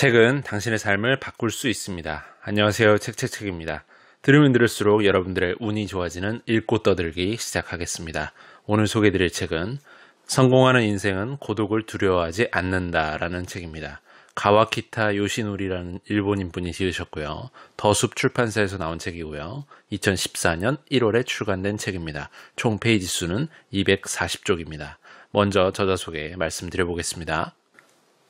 책은 당신의 삶을 바꿀 수 있습니다. 안녕하세요. 책입니다. 들으면 들을수록 여러분들의 운이 좋아지는 읽고 떠들기 시작하겠습니다. 오늘 소개해드릴 책은 성공하는 인생은 고독을 두려워하지 않는다라는 책입니다. 가와키타 요시노리라는 일본인 분이 지으셨고요. 더숲 출판사에서 나온 책이고요. 2014년 1월에 출간된 책입니다. 총 페이지 수는 240쪽입니다. 먼저 저자 소개 말씀드려보겠습니다.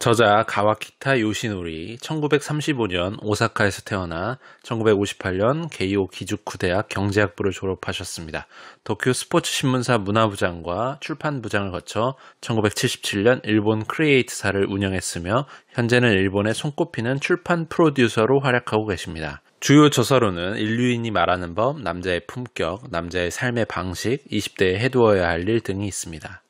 저자 가와키타 요시노리 1935년 오사카에서 태어나 1958년 게이오 기주쿠 대학 경제학부를 졸업하셨습니다. 도쿄 스포츠 신문사 문화부장과 출판부장을 거쳐 1977년 일본 크리에이트사를 운영했으며 현재는 일본의 손꼽히는 출판 프로듀서로 활약하고 계십니다. 주요 저서로는 인류인이 말하는 법, 남자의 품격, 남자의 삶의 방식, 20대에 해두어야 할 일 등이 있습니다.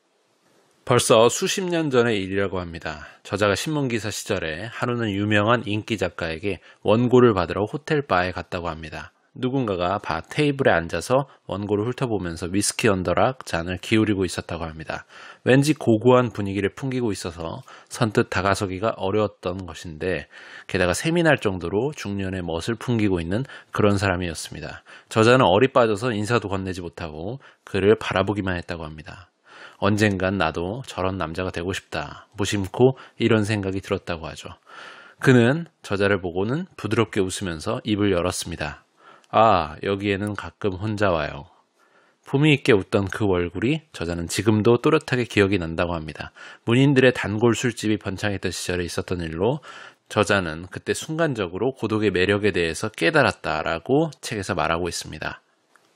벌써 수십 년 전의 일이라고 합니다. 저자가 신문기사 시절에 하루는 유명한 인기 작가에게 원고를 받으러 호텔 바에 갔다고 합니다. 누군가가 바 테이블에 앉아서 원고를 훑어보면서 위스키 언더락 잔을 기울이고 있었다고 합니다. 왠지 고고한 분위기를 풍기고 있어서 선뜻 다가서기가 어려웠던 것인데 게다가 셈이 날 정도로 중년의 멋을 풍기고 있는 그런 사람이었습니다. 저자는 얼이 빠져서 인사도 건네지 못하고 그를 바라보기만 했다고 합니다. 언젠간 나도 저런 남자가 되고 싶다. 무심코 이런 생각이 들었다고 하죠. 그는 저자를 보고는 부드럽게 웃으면서 입을 열었습니다. 아, 여기에는 가끔 혼자 와요. 품위 있게 웃던 그 얼굴이 저자는 지금도 또렷하게 기억이 난다고 합니다. 문인들의 단골 술집이 번창했던 시절에 있었던 일로 저자는 그때 순간적으로 고독의 매력에 대해서 깨달았다라고 책에서 말하고 있습니다.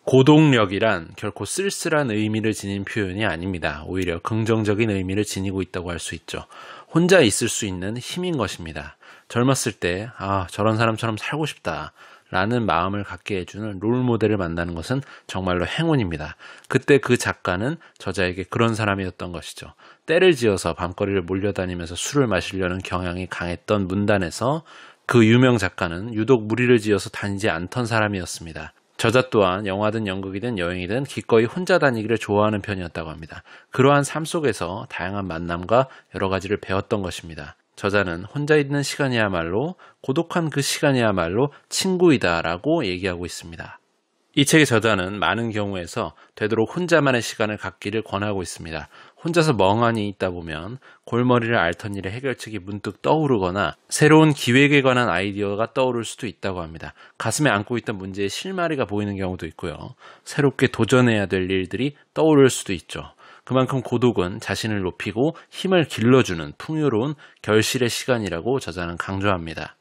고독력이란 결코 쓸쓸한 의미를 지닌 표현이 아닙니다. 오히려 긍정적인 의미를 지니고 있다고 할 수 있죠. 혼자 있을 수 있는 힘인 것입니다. 젊었을 때 저런 사람처럼 살고 싶다 라는 마음을 갖게 해주는 롤모델을 만나는 것은 정말로 행운입니다. 그때 그 작가는 저자에게 그런 사람이었던 것이죠. 때를 지어서 밤거리를 몰려다니면서 술을 마시려는 경향이 강했던 문단에서 그 유명 작가는 유독 무리를 지어서 다니지 않던 사람이었습니다. 저자 또한 영화든 연극이든 여행이든 기꺼이 혼자 다니기를 좋아하는 편이었다고 합니다. 그러한 삶 속에서 다양한 만남과 여러 가지를 배웠던 것입니다. 저자는 혼자 있는 시간이야말로 고독한 그 시간이야말로 친구이다라고 얘기하고 있습니다. 이 책의 저자는 많은 경우에서 되도록 혼자만의 시간을 갖기를 권하고 있습니다. 혼자서 멍하니 있다 보면 골머리를 앓던 일의 해결책이 문득 떠오르거나 새로운 기획에 관한 아이디어가 떠오를 수도 있다고 합니다. 가슴에 안고 있던 문제의 실마리가 보이는 경우도 있고요. 새롭게 도전해야 될 일들이 떠오를 수도 있죠. 그만큼 고독은 자신을 높이고 힘을 길러주는 풍요로운 결실의 시간이라고 저자는 강조합니다.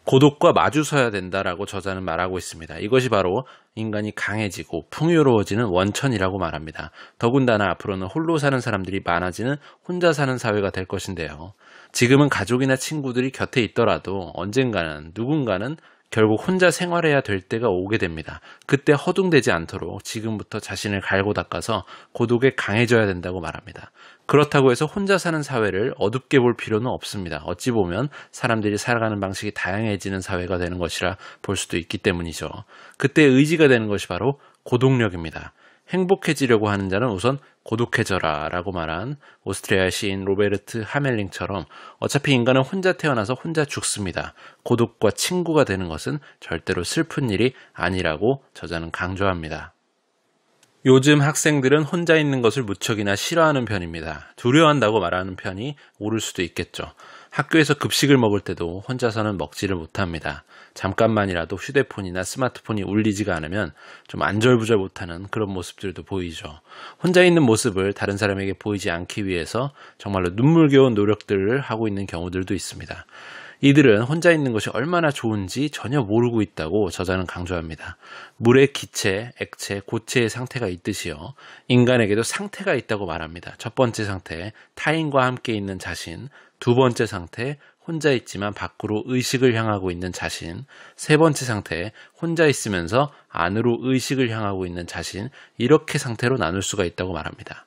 고독과 마주서야 된다라고 저자는 말하고 있습니다. 이것이 바로 인간이 강해지고 풍요로워지는 원천이라고 말합니다. 더군다나 앞으로는 홀로 사는 사람들이 많아지는 혼자 사는 사회가 될 것인데요. 지금은 가족이나 친구들이 곁에 있더라도 언젠가는 누군가는 결국 혼자 생활해야 될 때가 오게 됩니다. 그때 허둥대지 않도록 지금부터 자신을 갈고 닦아서 고독에 강해져야 된다고 말합니다. 그렇다고 해서 혼자 사는 사회를 어둡게 볼 필요는 없습니다. 어찌 보면 사람들이 살아가는 방식이 다양해지는 사회가 되는 것이라 볼 수도 있기 때문이죠. 그때 의지가 되는 것이 바로 고독력입니다. 행복해지려고 하는 자는 우선 고독해져라 라고 말한 오스트리아 시인 로베르트 하멜링처럼 어차피 인간은 혼자 태어나서 혼자 죽습니다. 고독과 친구가 되는 것은 절대로 슬픈 일이 아니라고 저자는 강조합니다. 요즘 학생들은 혼자 있는 것을 무척이나 싫어하는 편입니다. 두려워한다고 말하는 편이 옳을 수도 있겠죠. 학교에서 급식을 먹을 때도 혼자서는 먹지를 못합니다. 잠깐만이라도 휴대폰이나 스마트폰이 울리지가 않으면 좀 안절부절 못하는 그런 모습들도 보이죠. 혼자 있는 모습을 다른 사람에게 보이지 않기 위해서 정말로 눈물겨운 노력들을 하고 있는 경우들도 있습니다. 이들은 혼자 있는 것이 얼마나 좋은지 전혀 모르고 있다고 저자는 강조합니다. 물에 기체, 액체, 고체의 상태가 있듯이요. 인간에게도 상태가 있다고 말합니다. 첫 번째 상태, 타인과 함께 있는 자신. 두 번째 상태, 혼자 있지만 밖으로 의식을 향하고 있는 자신. 세 번째 상태, 혼자 있으면서 안으로 의식을 향하고 있는 자신. 이렇게 상태로 나눌 수가 있다고 말합니다.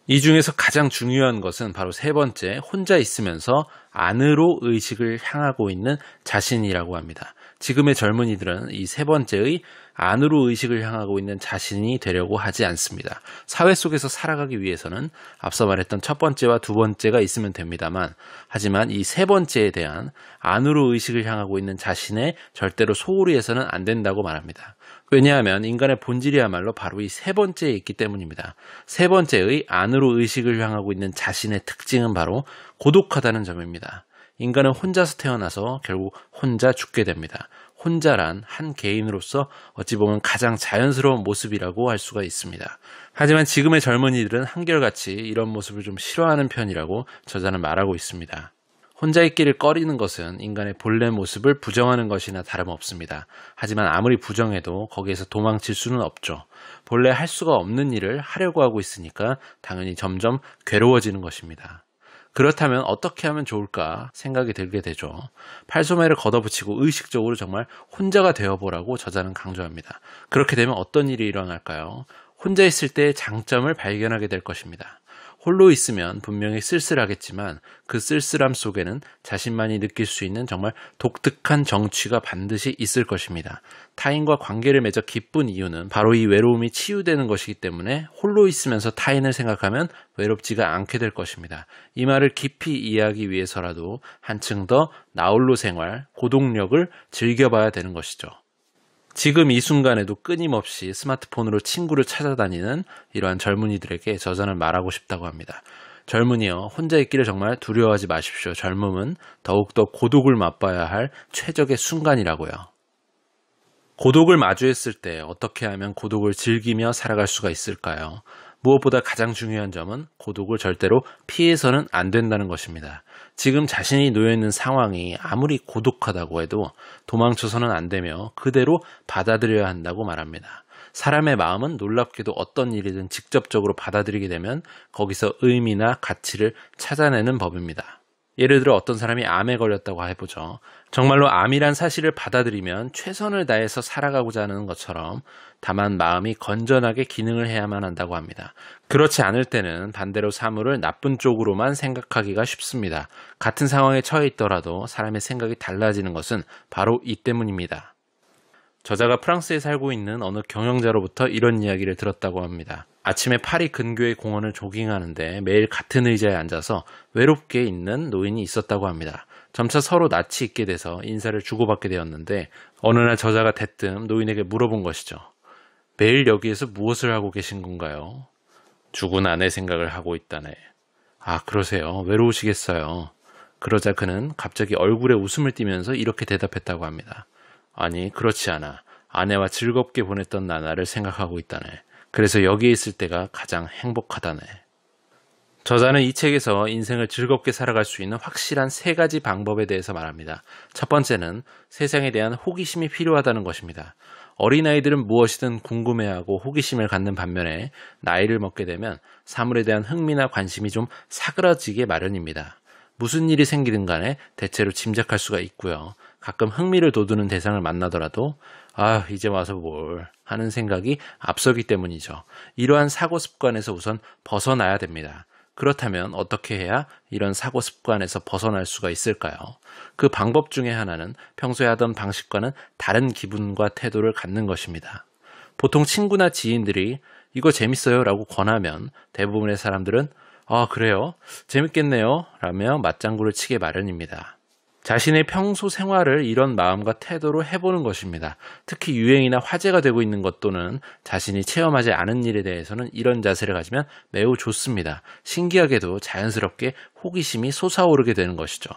이 중에서 가장 중요한 것은 바로 세 번째, 혼자 있으면서 안으로 의식을 향하고 있는 자신이라고 합니다. 지금의 젊은이들은 이 세 번째의 안으로 의식을 향하고 있는 자신이 되려고 하지 않습니다. 사회 속에서 살아가기 위해서는 앞서 말했던 첫 번째와 두 번째가 있으면 됩니다만, 하지만 이 세 번째에 대한 안으로 의식을 향하고 있는 자신에 절대로 소홀히 해서는 안 된다고 말합니다. 왜냐하면 인간의 본질이야말로 바로 이 세 번째에 있기 때문입니다. 세 번째의 안으로 의식을 향하고 있는 자신의 특징은 바로 고독하다는 점입니다. 인간은 혼자서 태어나서 결국 혼자 죽게 됩니다. 혼자란 한 개인으로서 어찌 보면 가장 자연스러운 모습이라고 할 수가 있습니다. 하지만 지금의 젊은이들은 한결같이 이런 모습을 좀 싫어하는 편이라고 저자는 말하고 있습니다. 혼자 있기를 꺼리는 것은 인간의 본래 모습을 부정하는 것이나 다름없습니다. 하지만 아무리 부정해도 거기에서 도망칠 수는 없죠. 본래 할 수가 없는 일을 하려고 하고 있으니까 당연히 점점 괴로워지는 것입니다. 그렇다면 어떻게 하면 좋을까 생각이 들게 되죠. 팔소매를 걷어붙이고 의식적으로 정말 혼자가 되어보라고 저자는 강조합니다. 그렇게 되면 어떤 일이 일어날까요? 혼자 있을 때의 장점을 발견하게 될 것입니다. 홀로 있으면 분명히 쓸쓸하겠지만 그 쓸쓸함 속에는 자신만이 느낄 수 있는 정말 독특한 정취가 반드시 있을 것입니다. 타인과 관계를 맺어 기쁜 이유는 바로 이 외로움이 치유되는 것이기 때문에 홀로 있으면서 타인을 생각하면 외롭지가 않게 될 것입니다. 이 말을 깊이 이해하기 위해서라도 한층 더 나홀로 생활, 고독력을 즐겨봐야 되는 것이죠. 지금 이 순간에도 끊임없이 스마트폰으로 친구를 찾아다니는 이러한 젊은이들에게 저자는 말하고 싶다고 합니다. 젊은이여, 혼자 있기를 정말 두려워하지 마십시오. 젊음은 더욱더 고독을 맛봐야 할 최적의 순간이라고요. 고독을 마주했을 때 어떻게 하면 고독을 즐기며 살아갈 수가 있을까요? 무엇보다 가장 중요한 점은 고독을 절대로 피해서는 안 된다는 것입니다. 지금 자신이 놓여있는 상황이 아무리 고독하다고 해도 도망쳐서는 안 되며 그대로 받아들여야 한다고 말합니다. 사람의 마음은 놀랍게도 어떤 일이든 직접적으로 받아들이게 되면 거기서 의미나 가치를 찾아내는 법입니다. 예를 들어 어떤 사람이 암에 걸렸다고 해보죠. 정말로 암이란 사실을 받아들이면 최선을 다해서 살아가고자 하는 것처럼 다만 마음이 건전하게 기능을 해야만 한다고 합니다. 그렇지 않을 때는 반대로 사물을 나쁜 쪽으로만 생각하기가 쉽습니다. 같은 상황에 처해 있더라도 사람의 생각이 달라지는 것은 바로 이 때문입니다. 저자가 프랑스에 살고 있는 어느 경영자로부터 이런 이야기를 들었다고 합니다. 아침에 파리 근교의 공원을 조깅하는데 매일 같은 의자에 앉아서 외롭게 있는 노인이 있었다고 합니다. 점차 서로 낯이 익게 돼서 인사를 주고받게 되었는데 어느 날 저자가 대뜸 노인에게 물어본 것이죠. 매일 여기에서 무엇을 하고 계신 건가요? 죽은 아내 생각을 하고 있다네. 아, 그러세요. 외로우시겠어요. 그러자 그는 갑자기 얼굴에 웃음을 띠면서 이렇게 대답했다고 합니다. 아니, 그렇지 않아. 아내와 즐겁게 보냈던 나날을 생각하고 있다네. 그래서 여기에 있을 때가 가장 행복하다네. 저자는 이 책에서 인생을 즐겁게 살아갈 수 있는 확실한 세 가지 방법에 대해서 말합니다. 첫 번째는 세상에 대한 호기심이 필요하다는 것입니다. 어린아이들은 무엇이든 궁금해하고 호기심을 갖는 반면에 나이를 먹게 되면 사물에 대한 흥미나 관심이 좀 사그라지게 마련입니다. 무슨 일이 생기든 간에 대체로 짐작할 수가 있고요. 가끔 흥미를 돋우는 대상을 만나더라도 이제 와서 뭘 하는 생각이 앞서기 때문이죠. 이러한 사고 습관에서 우선 벗어나야 됩니다. 그렇다면 어떻게 해야 이런 사고 습관에서 벗어날 수가 있을까요? 그 방법 중에 하나는 평소에 하던 방식과는 다른 기분과 태도를 갖는 것입니다. 보통 친구나 지인들이 이거 재밌어요 라고 권하면 대부분의 사람들은 그래요? 재밌겠네요 라며 맞장구를 치게 마련입니다. 자신의 평소 생활을 이런 마음과 태도로 해보는 것입니다. 특히 유행이나 화제가 되고 있는 것 또는 자신이 체험하지 않은 일에 대해서는 이런 자세를 가지면 매우 좋습니다. 신기하게도 자연스럽게 호기심이 솟아오르게 되는 것이죠.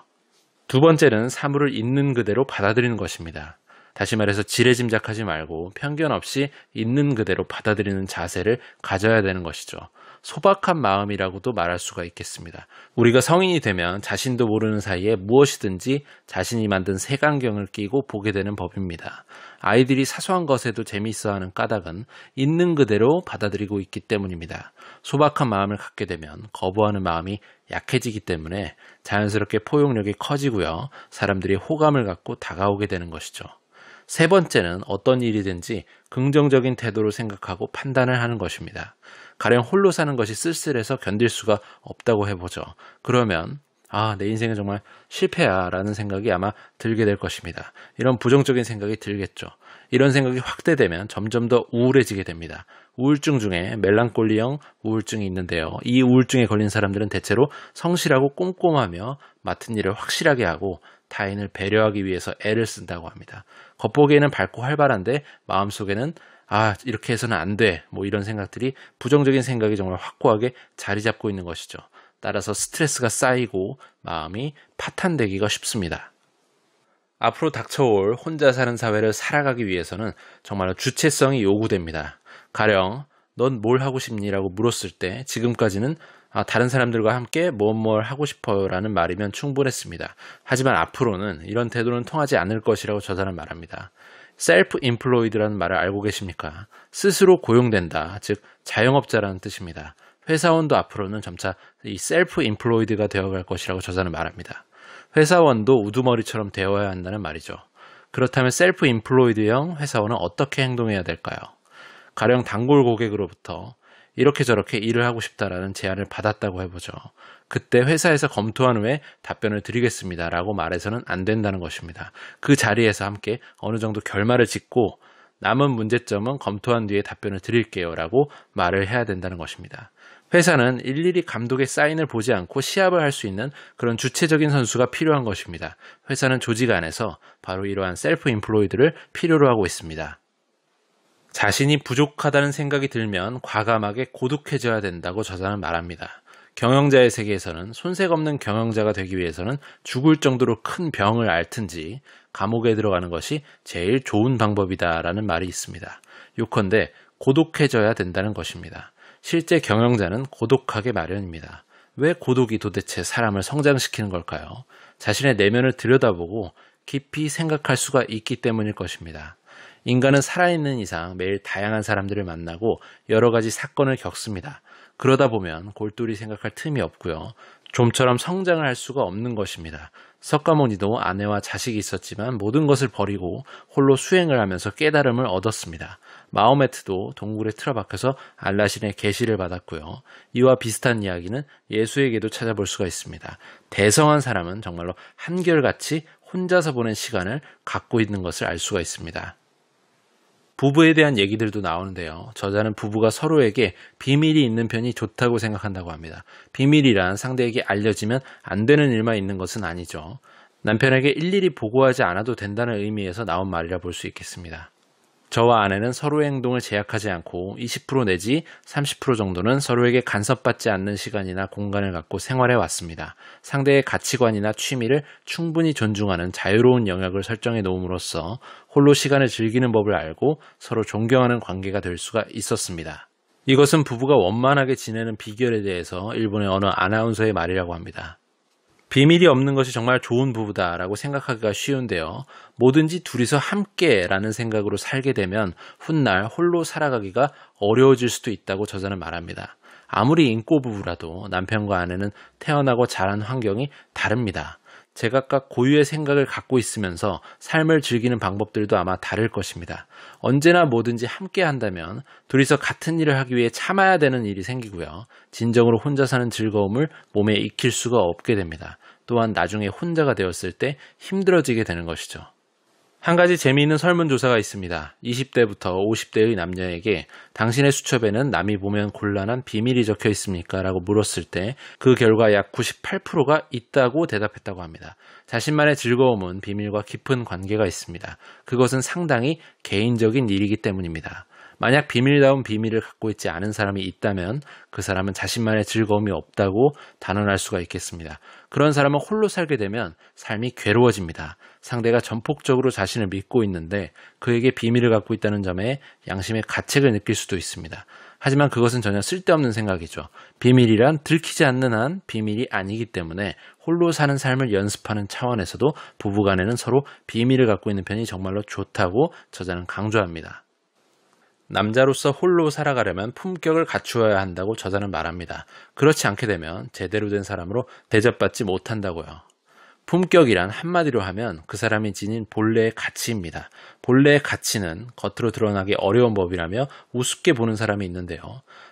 두 번째는 사물을 있는 그대로 받아들이는 것입니다. 다시 말해서 지레짐작하지 말고 편견 없이 있는 그대로 받아들이는 자세를 가져야 되는 것이죠. 소박한 마음이라고도 말할 수가 있겠습니다. 우리가 성인이 되면 자신도 모르는 사이에 무엇이든지 자신이 만든 색안경을 끼고 보게 되는 법입니다. 아이들이 사소한 것에도 재미있어하는 까닭은 있는 그대로 받아들이고 있기 때문입니다. 소박한 마음을 갖게 되면 거부하는 마음이 약해지기 때문에 자연스럽게 포용력이 커지고요. 사람들이 호감을 갖고 다가오게 되는 것이죠. 세 번째는 어떤 일이든지 긍정적인 태도로 생각하고 판단을 하는 것입니다. 가령 홀로 사는 것이 쓸쓸해서 견딜 수가 없다고 해보죠. 그러면 내 인생은 정말 실패야 라는 생각이 아마 들게 될 것입니다. 이런 부정적인 생각이 들겠죠. 이런 생각이 확대되면 점점 더 우울해지게 됩니다. 우울증 중에 멜랑콜리형 우울증이 있는데요. 이 우울증에 걸린 사람들은 대체로 성실하고 꼼꼼하며 맡은 일을 확실하게 하고 타인을 배려하기 위해서 애를 쓴다고 합니다. 겉보기에는 밝고 활발한데 마음속에는 이렇게 해서는 안 돼. 이런 생각들이 부정적인 생각이 정말 확고하게 자리 잡고 있는 것이죠. 따라서 스트레스가 쌓이고 마음이 파탄되기가 쉽습니다. 앞으로 닥쳐올 혼자 사는 사회를 살아가기 위해서는 정말로 주체성이 요구됩니다. 가령 넌 뭘 하고 싶니? 라고 물었을 때 지금까지는 다른 사람들과 함께 뭘 하고 싶어요 라는 말이면 충분했습니다. 하지만 앞으로는 이런 태도는 통하지 않을 것이라고 저 사람 말합니다. 셀프 임플로이드라는 말을 알고 계십니까? 스스로 고용된다, 즉 자영업자라는 뜻입니다. 회사원도 앞으로는 점차 이 셀프 임플로이드가 되어갈 것이라고 저 사람은 말합니다. 회사원도 우두머리처럼 되어야 한다는 말이죠. 그렇다면 셀프 임플로이드형 회사원은 어떻게 행동해야 될까요? 가령 단골 고객으로부터 이렇게 저렇게 일을 하고 싶다라는 제안을 받았다고 해보죠. 그때 회사에서 검토한 후에 답변을 드리겠습니다 라고 말해서는 안 된다는 것입니다. 그 자리에서 함께 어느 정도 결말을 짓고 남은 문제점은 검토한 뒤에 답변을 드릴게요 라고 말을 해야 된다는 것입니다. 회사는 일일이 감독의 사인을 보지 않고 시합을 할 수 있는 그런 주체적인 선수가 필요한 것입니다. 회사는 조직 안에서 바로 이러한 셀프 임플로이드를 필요로 하고 있습니다. 자신이 부족하다는 생각이 들면 과감하게 고독해져야 된다고 저자는 말합니다. 경영자의 세계에서는 손색 없는 경영자가 되기 위해서는 죽을 정도로 큰 병을 앓든지 감옥에 들어가는 것이 제일 좋은 방법이다라는 말이 있습니다. 요컨대 고독해져야 된다는 것입니다. 실제 경영자는 고독하게 마련입니다. 왜 고독이 도대체 사람을 성장시키는 걸까요? 자신의 내면을 들여다보고 깊이 생각할 수가 있기 때문일 것입니다. 인간은 살아있는 이상 매일 다양한 사람들을 만나고 여러 가지 사건을 겪습니다. 그러다 보면 골똘히 생각할 틈이 없고요. 좀처럼 성장을 할 수가 없는 것입니다. 석가모니도 아내와 자식이 있었지만 모든 것을 버리고 홀로 수행을 하면서 깨달음을 얻었습니다. 마호메트도 동굴에 틀어박혀서 알라신의 계시를 받았고요. 이와 비슷한 이야기는 예수에게도 찾아볼 수가 있습니다. 대성한 사람은 정말로 한결같이 혼자서 보낸 시간을 갖고 있는 것을 알 수가 있습니다. 부부에 대한 얘기들도 나오는데요. 저자는 부부가 서로에게 비밀이 있는 편이 좋다고 생각한다고 합니다. 비밀이란 상대에게 알려지면 안 되는 일만 있는 것은 아니죠. 남편에게 일일이 보고하지 않아도 된다는 의미에서 나온 말이라 볼 수 있겠습니다. 저와 아내는 서로의 행동을 제약하지 않고 20% 내지 30% 정도는 서로에게 간섭받지 않는 시간이나 공간을 갖고 생활해 왔습니다. 상대의 가치관이나 취미를 충분히 존중하는 자유로운 영역을 설정해 놓음으로써 홀로 시간을 즐기는 법을 알고 서로 존경하는 관계가 될 수가 있었습니다. 이것은 부부가 원만하게 지내는 비결에 대해서 일본의 어느 아나운서의 말이라고 합니다. 비밀이 없는 것이 정말 좋은 부부다라고 생각하기가 쉬운데요. 뭐든지 둘이서 함께라는 생각으로 살게 되면 훗날 홀로 살아가기가 어려워질 수도 있다고 저자는 말합니다. 아무리 인꼬 부부라도 남편과 아내는 태어나고 자란 환경이 다릅니다. 제각각 고유의 생각을 갖고 있으면서 삶을 즐기는 방법들도 아마 다를 것입니다. 언제나 뭐든지 함께 한다면 둘이서 같은 일을 하기 위해 참아야 되는 일이 생기고요. 진정으로 혼자 사는 즐거움을 몸에 익힐 수가 없게 됩니다. 또한 나중에 혼자가 되었을 때 힘들어지게 되는 것이죠. 한 가지 재미있는 설문조사가 있습니다. 20대부터 50대의 남녀에게 당신의 수첩에는 남이 보면 곤란한 비밀이 적혀 있습니까? 라고 물었을 때 그 결과 약 98%가 있다고 대답했다고 합니다. 자신만의 즐거움은 비밀과 깊은 관계가 있습니다. 그것은 상당히 개인적인 일이기 때문입니다. 만약 비밀다운 비밀을 갖고 있지 않은 사람이 있다면 그 사람은 자신만의 즐거움이 없다고 단언할 수가 있겠습니다. 그런 사람은 홀로 살게 되면 삶이 괴로워집니다. 상대가 전폭적으로 자신을 믿고 있는데 그에게 비밀을 갖고 있다는 점에 양심의 가책을 느낄 수도 있습니다. 하지만 그것은 전혀 쓸데없는 생각이죠. 비밀이란 들키지 않는 한 비밀이 아니기 때문에 홀로 사는 삶을 연습하는 차원에서도 부부간에는 서로 비밀을 갖고 있는 편이 정말로 좋다고 저자는 강조합니다. 남자로서 홀로 살아가려면 품격을 갖추어야 한다고 저자는 말합니다. 그렇지 않게 되면 제대로 된 사람으로 대접받지 못한다고요. 품격이란 한마디로 하면 그 사람이 지닌 본래의 가치입니다. 본래의 가치는 겉으로 드러나기 어려운 법이라며 우습게 보는 사람이 있는데요.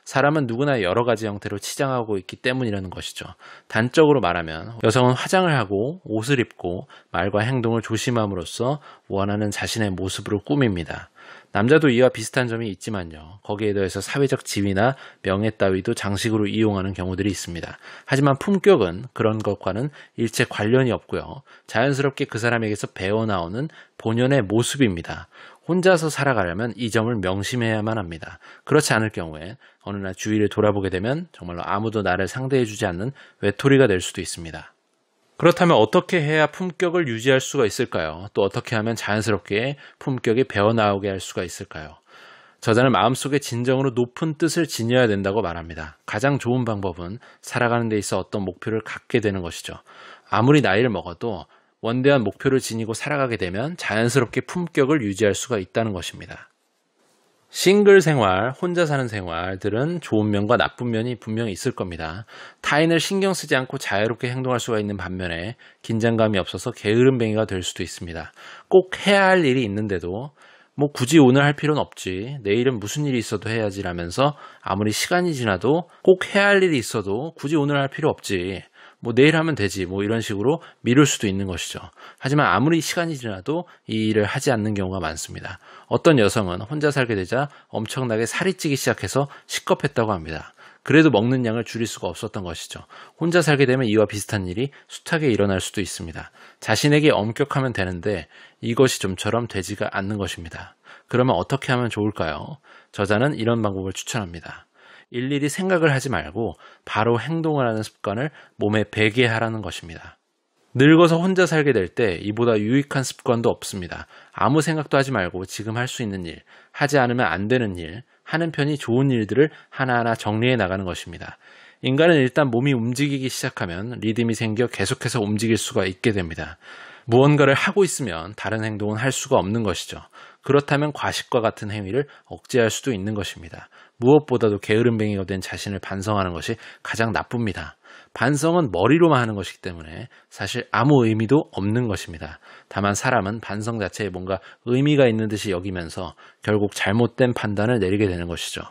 사람은 누구나 여러 가지 형태로 치장하고 있기 때문이라는 것이죠. 단적으로 말하면 여성은 화장을 하고 옷을 입고 말과 행동을 조심함으로써 원하는 자신의 모습으로 꾸밉니다. 남자도 이와 비슷한 점이 있지만요. 거기에 더해서 사회적 지위나 명예 따위도 장식으로 이용하는 경우들이 있습니다. 하지만 품격은 그런 것과는 일체 관련이 없고요. 자연스럽게 그 사람에게서 배어나오는 본연의 모습입니다. 혼자서 살아가려면 이 점을 명심해야만 합니다. 그렇지 않을 경우에 어느 날 주위를 돌아보게 되면 정말로 아무도 나를 상대해주지 않는 외톨이가 될 수도 있습니다. 그렇다면 어떻게 해야 품격을 유지할 수가 있을까요? 또 어떻게 하면 자연스럽게 품격이 배어나오게 할 수가 있을까요? 저자는 마음속에 진정으로 높은 뜻을 지녀야 된다고 말합니다. 가장 좋은 방법은 살아가는 데 있어 어떤 목표를 갖게 되는 것이죠. 아무리 나이를 먹어도 원대한 목표를 지니고 살아가게 되면 자연스럽게 품격을 유지할 수가 있다는 것입니다. 싱글 생활, 혼자 사는 생활들은 좋은 면과 나쁜 면이 분명히 있을 겁니다. 타인을 신경 쓰지 않고 자유롭게 행동할 수가 있는 반면에 긴장감이 없어서 게으름뱅이가 될 수도 있습니다. 꼭 해야 할 일이 있는데도 뭐 굳이 오늘 할 필요는 없지, 내일은 무슨 일이 있어도 해야지 라면서 아무리 시간이 지나도 꼭 해야 할 일이 있어도 굳이 오늘 할 필요 없지, 뭐 내일 하면 되지, 뭐 이런 식으로 미룰 수도 있는 것이죠. 하지만 아무리 시간이 지나도 이 일을 하지 않는 경우가 많습니다. 어떤 여성은 혼자 살게 되자 엄청나게 살이 찌기 시작해서 식겁했다고 합니다. 그래도 먹는 양을 줄일 수가 없었던 것이죠. 혼자 살게 되면 이와 비슷한 일이 숱하게 일어날 수도 있습니다. 자신에게 엄격하면 되는데 이것이 좀처럼 되지가 않는 것입니다. 그러면 어떻게 하면 좋을까요? 저자는 이런 방법을 추천합니다. 일일이 생각을 하지 말고 바로 행동을 하는 습관을 몸에 배게 하라는 것입니다. 늙어서 혼자 살게 될 때 이보다 유익한 습관도 없습니다. 아무 생각도 하지 말고 지금 할 수 있는 일, 하지 않으면 안 되는 일, 하는 편이 좋은 일들을 하나하나 정리해 나가는 것입니다. 인간은 일단 몸이 움직이기 시작하면 리듬이 생겨 계속해서 움직일 수가 있게 됩니다. 무언가를 하고 있으면 다른 행동은 할 수가 없는 것이죠. 그렇다면 과식과 같은 행위를 억제할 수도 있는 것입니다. 무엇보다도 게으름뱅이가 된 자신을 반성하는 것이 가장 나쁩니다. 반성은 머리로만 하는 것이기 때문에 사실 아무 의미도 없는 것입니다. 다만 사람은 반성 자체에 뭔가 의미가 있는 듯이 여기면서 결국 잘못된 판단을 내리게 되는 것이죠.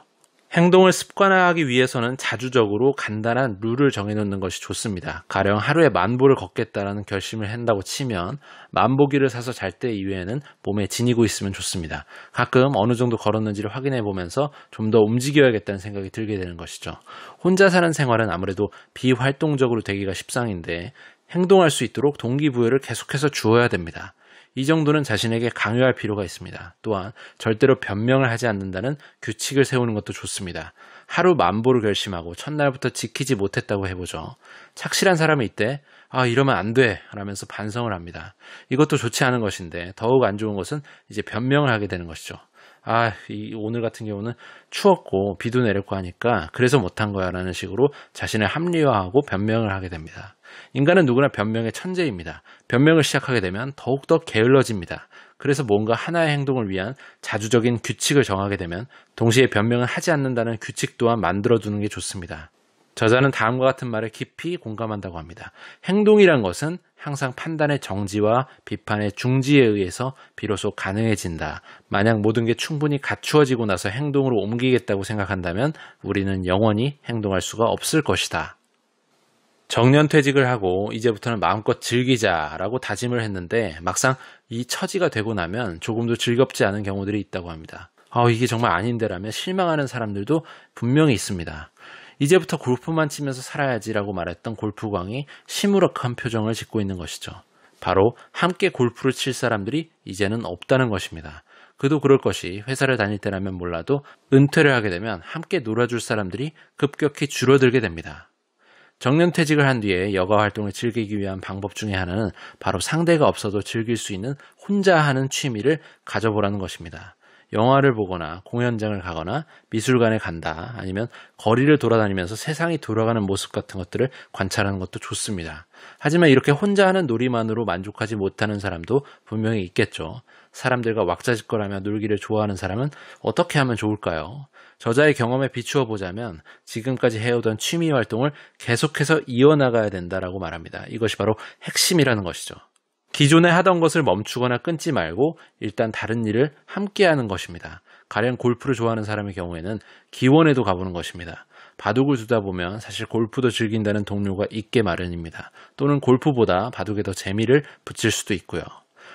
행동을 습관화하기 위해서는 자주적으로 간단한 룰을 정해놓는 것이 좋습니다. 가령 하루에 10,000보를 걷겠다라는 결심을 한다고 치면 10,000보기를 사서 잘 때 이외에는 몸에 지니고 있으면 좋습니다. 가끔 어느 정도 걸었는지를 확인해 보면서 좀 더 움직여야겠다는 생각이 들게 되는 것이죠. 혼자 사는 생활은 아무래도 비활동적으로 되기가 십상인데 행동할 수 있도록 동기부여를 계속해서 주어야 됩니다. 이 정도는 자신에게 강요할 필요가 있습니다. 또한 절대로 변명을 하지 않는다는 규칙을 세우는 것도 좋습니다. 하루 10,000보를 결심하고 첫날부터 지키지 못했다고 해보죠. 착실한 사람이 이때 이러면 안 돼 라면서 반성을 합니다. 이것도 좋지 않은 것인데 더욱 안 좋은 것은 이제 변명을 하게 되는 것이죠. 오늘 같은 경우는 추웠고 비도 내렸고 하니까 그래서 못한 거야 라는 식으로 자신을 합리화하고 변명을 하게 됩니다. 인간은 누구나 변명의 천재입니다. 변명을 시작하게 되면 더욱더 게을러집니다. 그래서 뭔가 하나의 행동을 위한 자주적인 규칙을 정하게 되면 동시에 변명을 하지 않는다는 규칙 또한 만들어두는 게 좋습니다. 저자는 다음과 같은 말에 깊이 공감한다고 합니다. 행동이란 것은 항상 판단의 정지와 비판의 중지에 의해서 비로소 가능해진다. 만약 모든 게 충분히 갖추어지고 나서 행동으로 옮기겠다고 생각한다면 우리는 영원히 행동할 수가 없을 것이다. 정년퇴직을 하고 이제부터는 마음껏 즐기자라고 다짐을 했는데 막상 이 처지가 되고 나면 조금도 즐겁지 않은 경우들이 있다고 합니다. 이게 정말 아닌데라며 실망하는 사람들도 분명히 있습니다. 이제부터 골프만 치면서 살아야지라고 말했던 골프광이 시무룩한 표정을 짓고 있는 것이죠. 바로 함께 골프를 칠 사람들이 이제는 없다는 것입니다. 그도 그럴 것이 회사를 다닐 때라면 몰라도 은퇴를 하게 되면 함께 놀아줄 사람들이 급격히 줄어들게 됩니다. 정년퇴직을 한 뒤에 여가 활동을 즐기기 위한 방법 중에 하나는 바로 상대가 없어도 즐길 수 있는 혼자 하는 취미를 가져보라는 것입니다. 영화를 보거나 공연장을 가거나 미술관에 간다, 아니면 거리를 돌아다니면서 세상이 돌아가는 모습 같은 것들을 관찰하는 것도 좋습니다. 하지만 이렇게 혼자 하는 놀이만으로 만족하지 못하는 사람도 분명히 있겠죠. 사람들과 왁자지껄하며 놀기를 좋아하는 사람은 어떻게 하면 좋을까요? 저자의 경험에 비추어 보자면 지금까지 해오던 취미 활동을 계속해서 이어나가야 된다라고 말합니다. 이것이 바로 핵심이라는 것이죠. 기존에 하던 것을 멈추거나 끊지 말고 일단 다른 일을 함께 하는 것입니다. 가령 골프를 좋아하는 사람의 경우에는 기원에도 가보는 것입니다. 바둑을 두다 보면 사실 골프도 즐긴다는 동료가 있게 마련입니다. 또는 골프보다 바둑에 더 재미를 붙일 수도 있고요.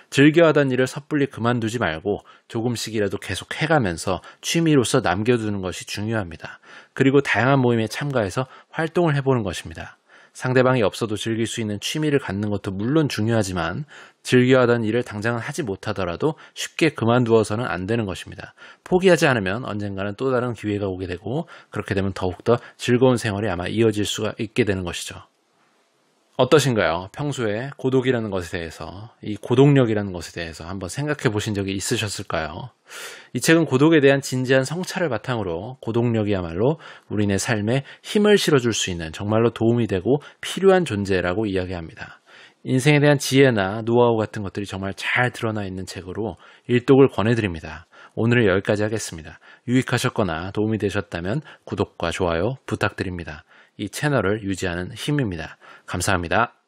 즐겨하던 일을 섣불리 그만두지 말고 조금씩이라도 계속 해가면서 취미로서 남겨두는 것이 중요합니다. 그리고 다양한 모임에 참가해서 활동을 해보는 것입니다. 상대방이 없어도 즐길 수 있는 취미를 갖는 것도 물론 중요하지만 즐겨하던 일을 당장은 하지 못하더라도 쉽게 그만두어서는 안 되는 것입니다. 포기하지 않으면 언젠가는 또 다른 기회가 오게 되고 그렇게 되면 더욱더 즐거운 생활이 아마 이어질 수가 있게 되는 것이죠. 어떠신가요? 평소에 고독이라는 것에 대해서, 이 고독력이라는 것에 대해서 한번 생각해 보신 적이 있으셨을까요? 이 책은 고독에 대한 진지한 성찰을 바탕으로 고독력이야말로 우리네 삶에 힘을 실어줄 수 있는 정말로 도움이 되고 필요한 존재라고 이야기합니다. 인생에 대한 지혜나 노하우 같은 것들이 정말 잘 드러나 있는 책으로 일독을 권해드립니다. 오늘은 여기까지 하겠습니다. 유익하셨거나 도움이 되셨다면 구독과 좋아요 부탁드립니다. 이 채널을 유지하는 힘입니다. 감사합니다.